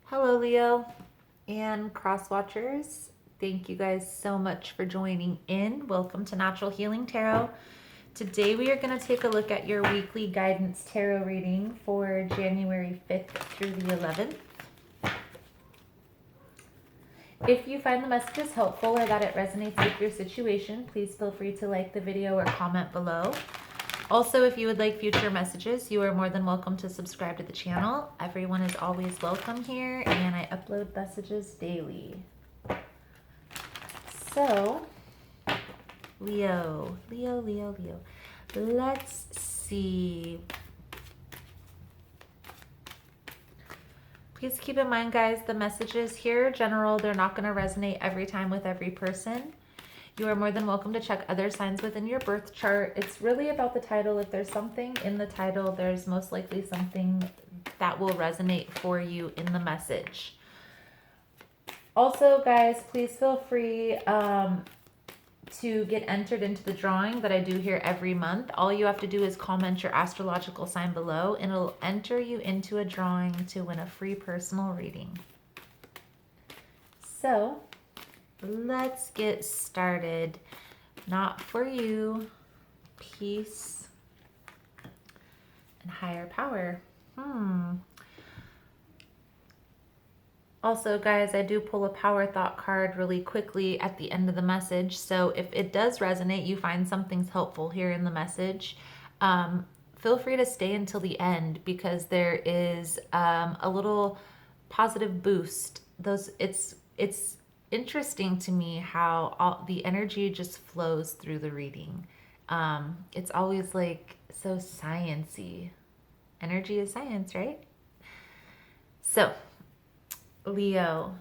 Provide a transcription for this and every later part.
Hello, Leo and cross watchers. Thank you guys so much for joining in. Welcome to Natural Healing Tarot. Today we are going to take a look at your weekly guidance tarot reading for January 5th through the 11th. If you find the messages helpful or that it resonates with your situation, please feel free to like the video or comment below. Also, if you would like future messages, you are more than welcome to subscribe to the channel. Everyone is always welcome here, and I upload messages daily. So, Leo. Let's see. Please keep in mind, guys, the messages here are general. They're not going to resonate every time with every person. You are more than welcome to check other signs within your birth chart. It's really about the title. If there's something in the title, there's most likely something that will resonate for you in the message. Also, guys, please feel free to get entered into the drawing that I do here every month. All you have to do is comment your astrological sign below, and it'll enter you into a drawing to win a free personal reading. So, let's get started. Not for you, peace, and higher power. Also, guys, I do pull a power thought card really quickly at the end of the message. So if it does resonate, you find something's helpful here in the message, feel free to stay until the end because there is a little positive boost. It's interesting to me how the energy just flows through the reading. It's always like so science-y. Energy is science, right? So, Leo,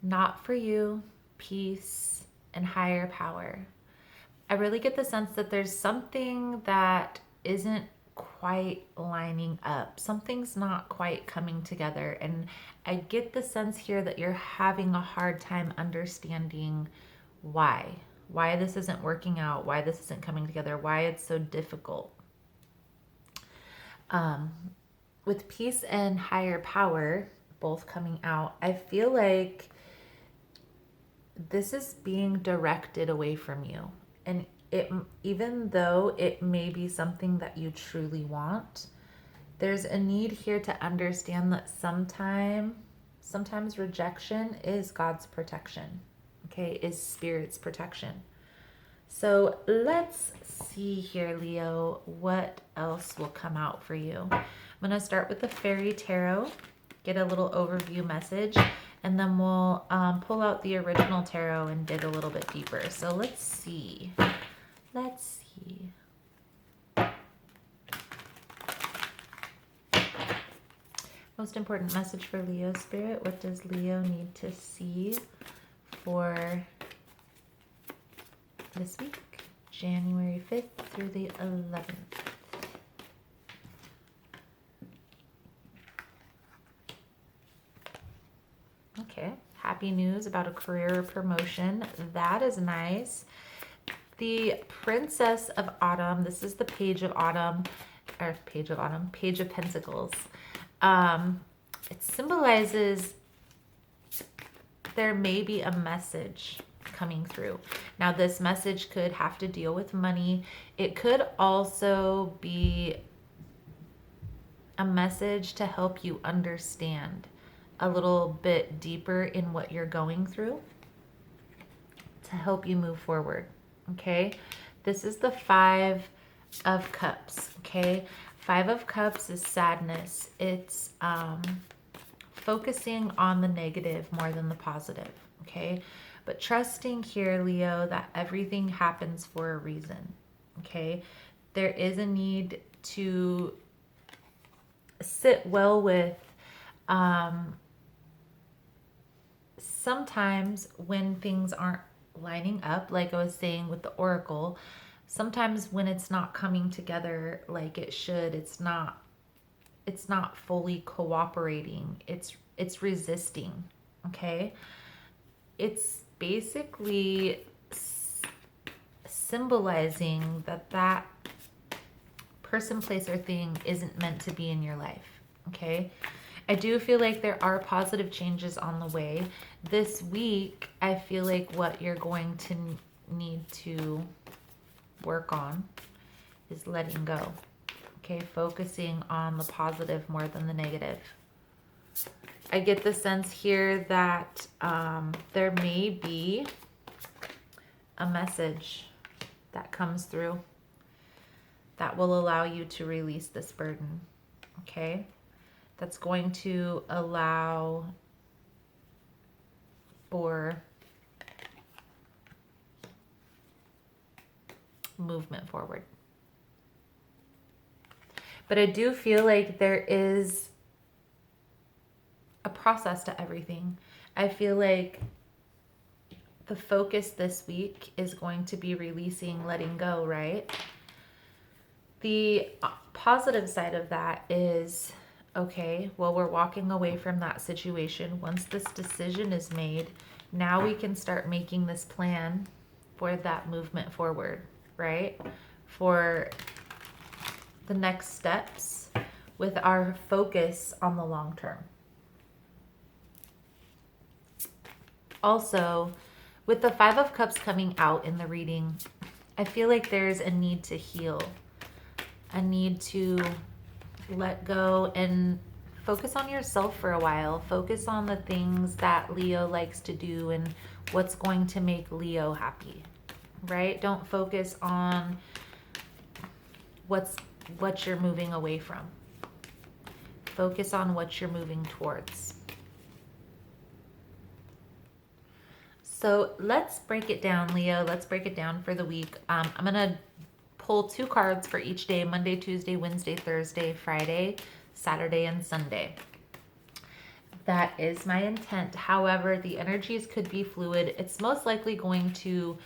not for you, peace, and higher power. I really get the sense that there's something that isn't quite lining up. Something's not quite coming together. And I get the sense here that you're having a hard time understanding why this isn't working out, why this isn't coming together, why it's so difficult. With peace and higher power both coming out, I feel like this is being directed away from you. And even though it may be something that you truly want, there's a need here to understand that sometimes rejection is God's protection, okay, is Spirit's protection. So let's see here, Leo, what else will come out for you. I'm going to start with the Fairy Tarot, get a little overview message, and then we'll pull out the original tarot and dig a little bit deeper. So let's see. Most important message for Leo Spirit. What does Leo need to see for this week, January 5th through the 11th? Okay, happy news about a career promotion. That is nice. The Princess of Autumn, this is the Page of Autumn, or Page of Pentacles. It symbolizes there may be a message coming through. Now, this message could have to deal with money. It could also be a message to help you understand a little bit deeper in what you're going through to help you move forward. Okay, this is the Five of Cups. Okay, Five of Cups is sadness. It's focusing on the negative more than the positive. Okay, but trusting here, Leo, that everything happens for a reason. Okay, there is a need to sit well with sometimes when things aren't lining up, like I was saying with the Oracle, sometimes when it's not coming together like it should, it's not fully cooperating. It's resisting, okay? It's basically symbolizing that person, place, or thing isn't meant to be in your life, okay? I do feel like there are positive changes on the way. This week, I feel like what you're going to need to work on is letting go. Okay, focusing on the positive more than the negative. I get the sense here that there may be a message that comes through that will allow you to release this burden. Okay, that's going to allow for movement forward. But I do feel like there is a process to everything. I feel like the focus this week is going to be releasing, letting go, right? The positive side of that is, okay, well, we're walking away from that situation. Once this decision is made, now we can start making this plan for that movement forward, right? For the next steps with our focus on the long term. Also, with the Five of Cups coming out in the reading, I feel like there's a need to heal, a need to let go and focus on yourself for a while. Focus on the things that Leo likes to do and what's going to make Leo happy, right? Don't focus on what you're moving away from. Focus on what you're moving towards. So let's break it down, Leo. Let's break it down for the week. I'm going to pull 2 cards for each day: Monday, Tuesday, Wednesday, Thursday, Friday, Saturday, and Sunday. That is my intent. However, the energies could be fluid. It's most likely going to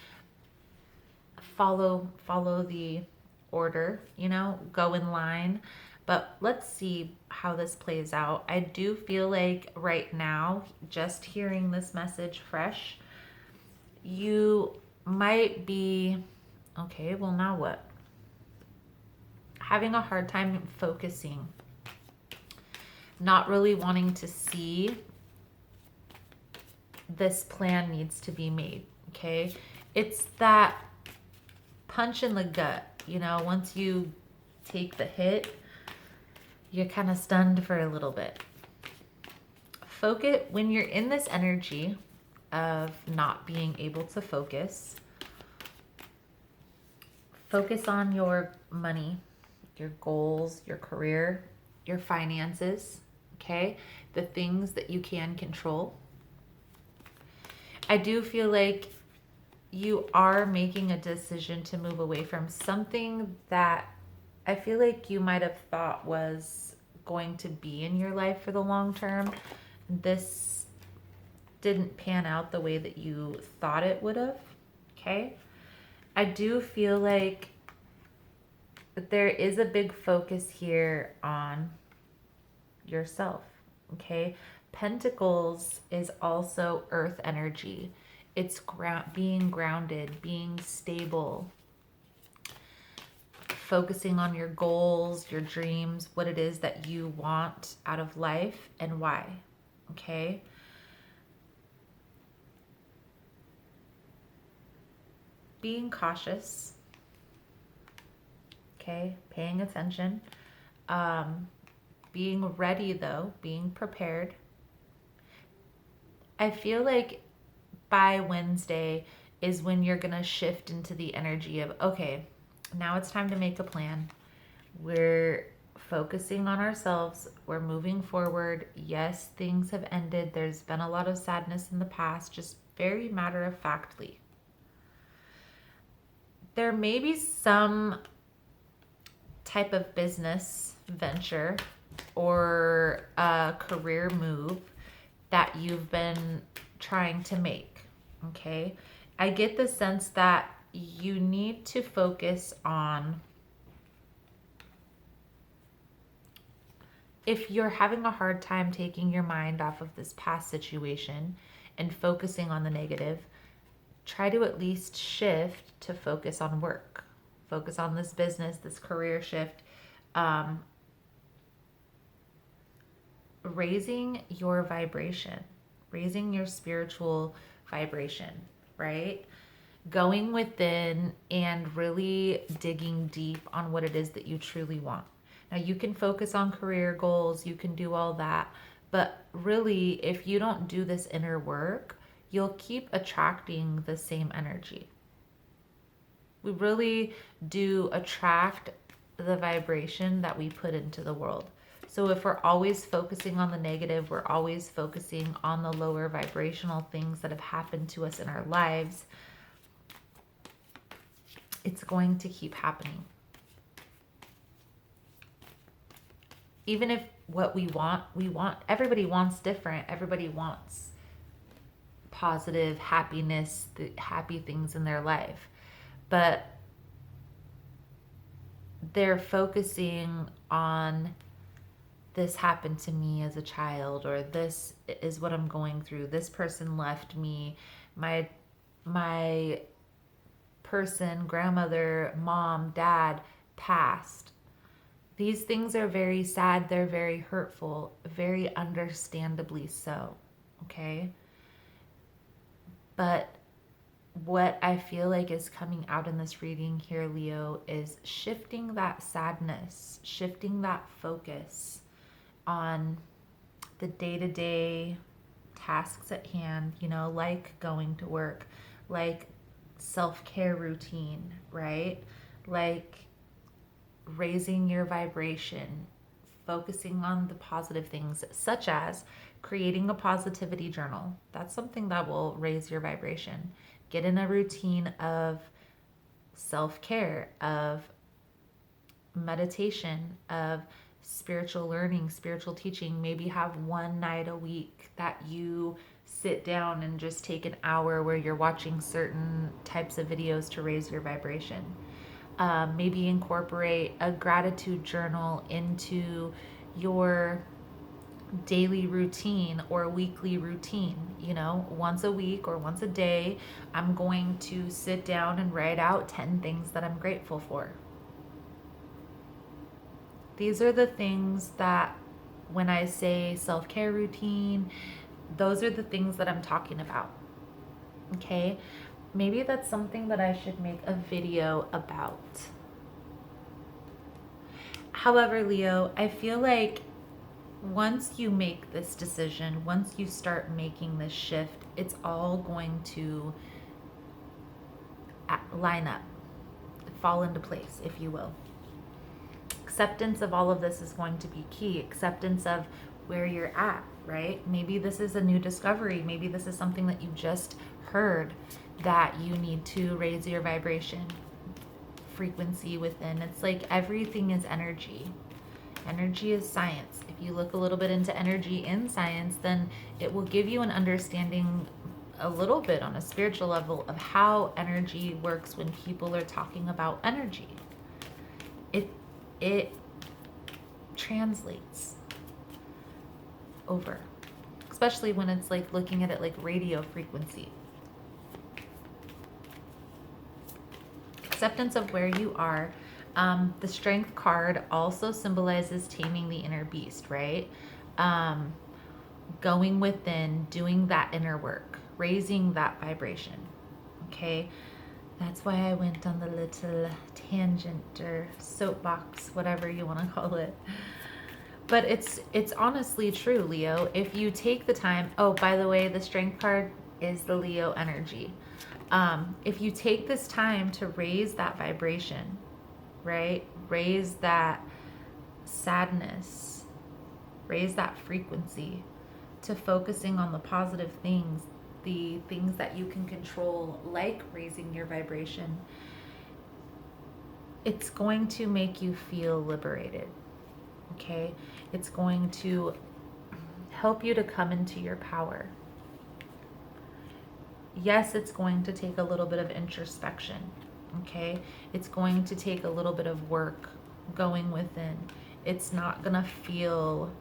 follow the order, go in line. But let's see how this plays out. I do feel like right now, just hearing this message fresh, you might be, okay, well, now what? Having a hard time focusing, not really wanting to see this plan needs to be made, okay? It's that punch in the gut, once you take the hit, you're kind of stunned for a little bit. Focus when you're in this energy of not being able to focus. Focus on your money, your goals, your career, your finances, okay? The things that you can control. I do feel like you are making a decision to move away from something that I feel like you might have thought was going to be in your life for the long term. This didn't pan out the way that you thought it would have, okay? I do feel like there is a big focus here on yourself, okay? Pentacles is also earth energy. It's being grounded, being stable, focusing on your goals, your dreams, what it is that you want out of life and why, okay? Being cautious, okay? Paying attention. Being ready though, being prepared. I feel like by Wednesday is when you're going to shift into the energy of, okay, now it's time to make a plan. We're focusing on ourselves. We're moving forward. Yes, things have ended. There's been a lot of sadness in the past, just very matter of factly. There may be some type of business venture or a career move that you've been trying to make, okay? I get the sense that you need to focus on, if you're having a hard time taking your mind off of this past situation and focusing on the negative, try to at least shift to focus on work. Focus on this business, this career shift. raising your vibration, raising your spiritual vibration, right? Going within and really digging deep on what it is that you truly want. Now, you can focus on career goals, you can do all that, but really, if you don't do this inner work, you'll keep attracting the same energy. We really do attract the vibration that we put into the world. So if we're always focusing on the negative, we're always focusing on the lower vibrational things that have happened to us in our lives, it's going to keep happening. Even if what we want, everybody wants different. Everybody wants positive happiness, the happy things in their life. But they're focusing on, this happened to me as a child, or this is what I'm going through. This person left me. My person, grandmother, mom, dad passed. These things are very sad. They're very hurtful, very understandably so. Okay? But what I feel like is coming out in this reading here, Leo, is shifting that sadness, shifting that focus on the day-to-day tasks at hand, like going to work, like self-care routine, right? Like raising your vibration, focusing on the positive things, such as creating a positivity journal. That's something that will raise your vibration. Get in a routine of self-care, of meditation, of spiritual learning, spiritual teaching. Maybe have one night a week that you sit down and just take an hour where you're watching certain types of videos to raise your vibration. Maybe incorporate a gratitude journal into your daily routine or weekly routine. Once a week or once a day, I'm going to sit down and write out 10 things that I'm grateful for. These are the things that, when I say self-care routine, those are the things that I'm talking about. Okay? Maybe that's something that I should make a video about. However, Leo, I feel like once you make this decision, once you start making this shift, it's all going to line up, fall into place, if you will. Acceptance of all of this is going to be key. Acceptance of where you're at, right? Maybe this is a new discovery. Maybe this is something that you just heard, that you need to raise your vibration frequency within. It's like everything is energy. Energy is science. If you look a little bit into energy in science, then it will give you an understanding a little bit on a spiritual level of how energy works when people are talking about energy. It translates over, especially when it's like looking at it like radio frequency. Acceptance of where you are. The Strength card also symbolizes taming the inner beast, right? Going within, doing that inner work, raising that vibration. Okay? That's why I went on the little tangent or soapbox, whatever you want to call it. But it's honestly true, Leo. If you take the time, oh, by the way, the Strength card is the Leo energy. If you take this time to raise that vibration, right? Raise that sadness, raise that frequency to focusing on the positive things, the things that you can control, like raising your vibration. It's going to make you feel liberated, okay? It's going to help you to come into your power. Yes, it's going to take a little bit of introspection, okay? It's going to take a little bit of work going within. It's not gonna feel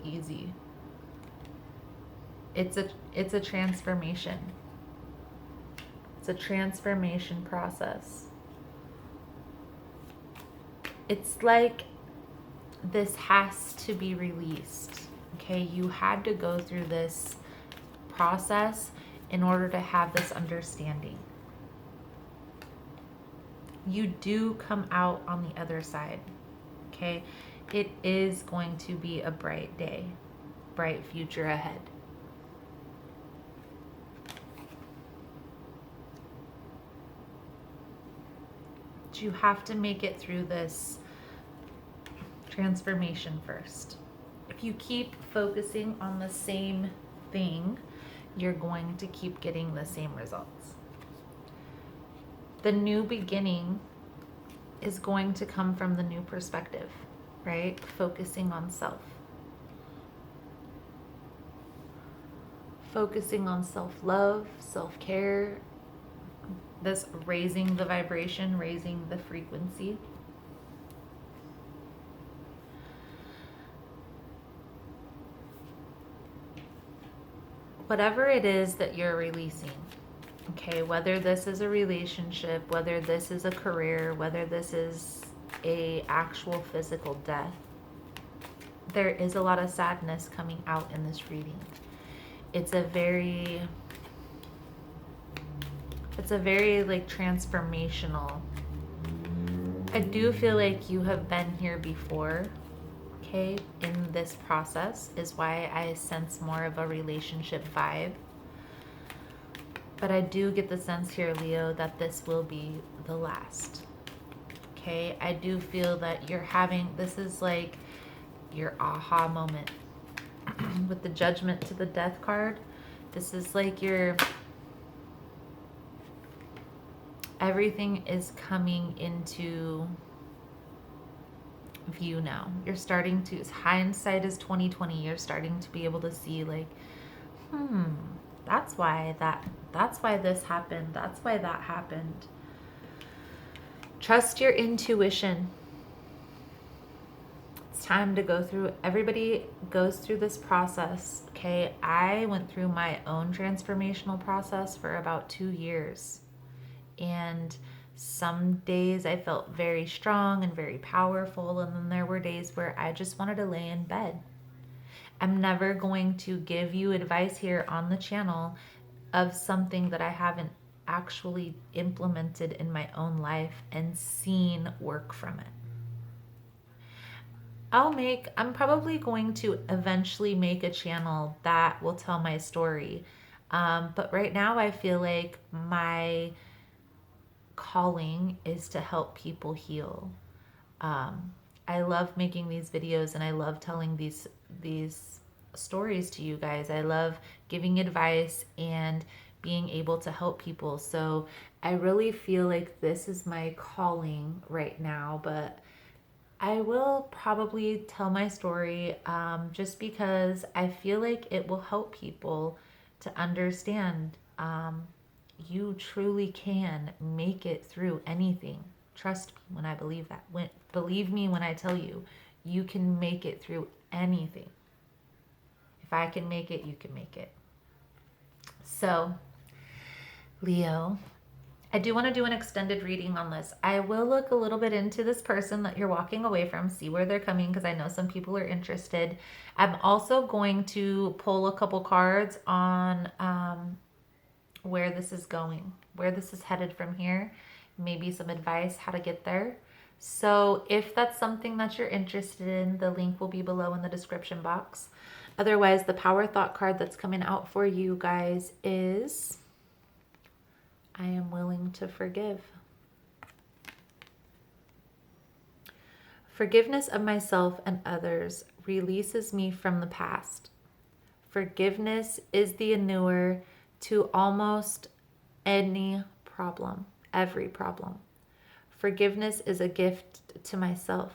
easy. It's a transformation. It's a transformation process. It's like this has to be released. Okay, you had to go through this process in order to have this understanding. You do come out on the other side. Okay, it is going to be a bright day, bright future ahead. But you have to make it through this transformation first. If you keep focusing on the same thing, you're going to keep getting the same results. The new beginning is going to come from the new perspective, right? Focusing on self. Focusing on self-love, self-care, this raising the vibration, raising the frequency. Whatever it is that you're releasing, okay, whether this is a relationship, whether this is a career, whether this is a actual physical death, there is a lot of sadness coming out in this reading. It's a very like transformational. I do feel like you have been here before, okay, in this process is why I sense more of a relationship vibe. But I do get the sense here, Leo, that this will be the last. Okay, I do feel that you're having, this is like your aha moment. With the Judgment to the Death card, this is like your, everything is coming into view now. You're starting to, hindsight is 2020. You're starting to be able to see like, that's why this happened. That's why that happened. Trust your intuition. It's time to go through, everybody goes through this process, okay? I went through my own transformational process for about 2 years. And some days I felt very strong and very powerful, and then there were days where I just wanted to lay in bed. I'm never going to give you advice here on the channel of something that I haven't actually implemented in my own life and seen work from it. I'm probably going to eventually make a channel that will tell my story. But right now I feel like my calling is to help people heal. I love making these videos and I love telling these stories to you guys. I love giving advice and being able to help people. So I really feel like this is my calling right now, but I will probably tell my story just because I feel like it will help people to understand you truly can make it through anything. Trust me when I believe that. Believe me when I tell you, you can make it through anything. If I can make it, you can make it. So, Leo, I do want to do an extended reading on this. I will look a little bit into this person that you're walking away from, see where they're coming, because I know some people are interested. I'm also going to pull a couple cards on where this is going, where this is headed from here, maybe some advice how to get there. So if that's something that you're interested in, the link will be below in the description box. Otherwise, the power thought card that's coming out for you guys is I am willing to forgive. Forgiveness of myself and others releases me from the past. Forgiveness is the inure to almost any problem, every problem. Forgiveness is a gift to myself.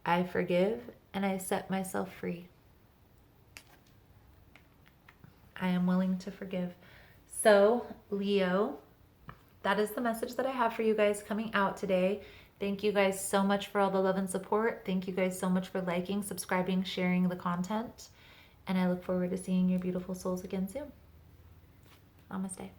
I forgive and I set myself free. I am willing to forgive. So, Leo, that is the message that I have for you guys coming out today. Thank you guys so much for all the love and support. Thank you guys so much for liking, subscribing, sharing the content. And I look forward to seeing your beautiful souls again soon. Namaste.